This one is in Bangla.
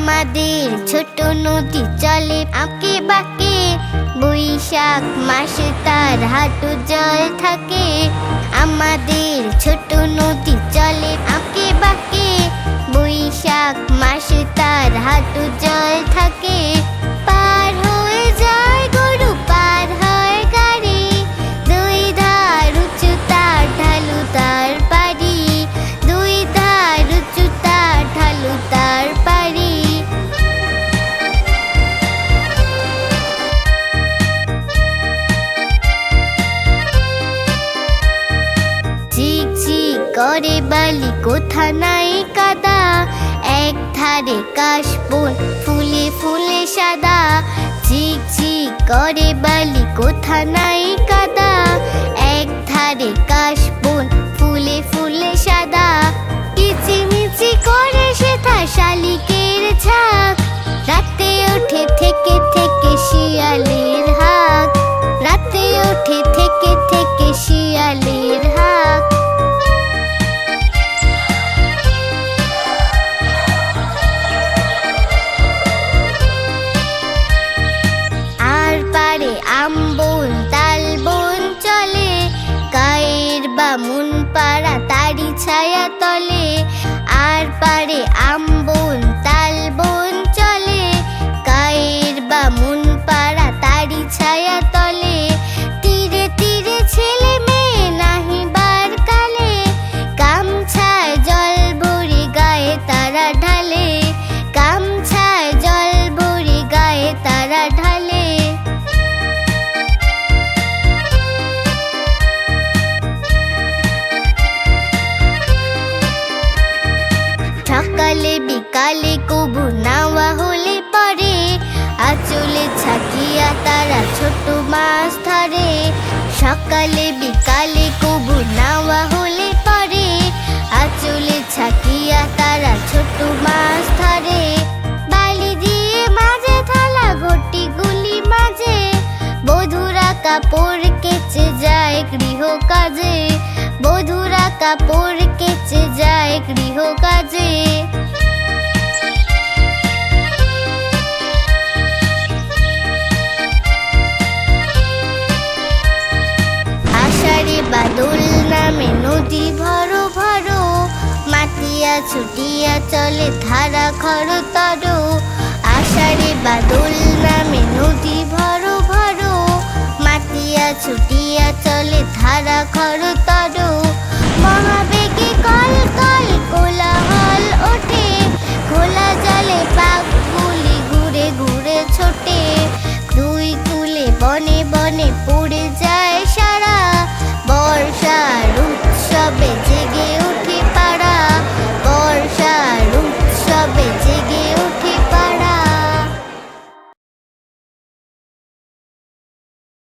আমাদের ছোট নদী চলে আঁকে বাঁকে, বৈশাখ মাসে তার হাঁটু জল থাকে। আমাদের ছোট নদী চলে আঁকে বাঁকে, বৈশাখ মাসে তার হাঁটু জল থাকে। পার হয়ে যায় গরু, পার হয় গাড়ি, দুই ধার উঁচু তার ঢালু তার পাড়ি, দুই ধার উঁচু তার ঢালু তার পাড়ি। ঝিকঝিক করে বালি, কোথা নাই কাদা, এক ধারে কাশবন ফুলে ফুলে সাদা। ঝিকঝিক করে বালি, কোথা নাই কাদা, এক ধারে কাশবন ফুলে ফুলে সাদা। কিচিমিচি করে সেথা শালিকের ঝাঁক, রাতে ওঠে থেকে থেকে শিয়ালের হাঁক, রাতে ওঠে থেকে থেকে শিয়ালের হাঁক। আর পারে আমবন তালবন চলে, গায়ের বামুন পাড়া তারি ছায়া তলে। আর পারে আমবন তালবন চলে, গায়ের বামুন পাড়া তারি ছায়া তলে। তীরে তীরে ছেলে মেয়ে নাহিবার কালে, গামছায় জল ভরে গায়ে তারা ঢালে, গামছায় জল ভরে গায়ে তারা ঢালে। সকালে বিকালে কবু নাওয়া হলে পরে, আঁচলে ছাকিয়া তারা ছোট মাছ ধরে। সকালে বিকালে কবু নাওয়া হলে পরে, আঁচলে ছাকিয়া তারা ছোট মাছ ধরে। বালি দিয়ে মাঝে থালা ঘটি গুলি মাঝে, বধুরা কাপড় কেচে যায় গৃহ কাজে, বধুরা কাপড় কেচে যায় গৃহ কাজে। আষাঢ়ে বাদল নামে নদী ভরো ভরো, মাতিয়া ছুটিয়া চলে ধারা খরতর। আষাঢ়ে বাদল নামে নদী ভরো ভরো, মাতিয়া ছুটিয়া চলে ধারা খরতর। মহাবেগে কল কল কোলাহল ওঠে, খোলা জলে পাখগুলি ঘুরে ঘুরে ছোটে। দুই কূলে বনে বনে পড়ে যায় সারা, বর্ষার উৎসবে জেগে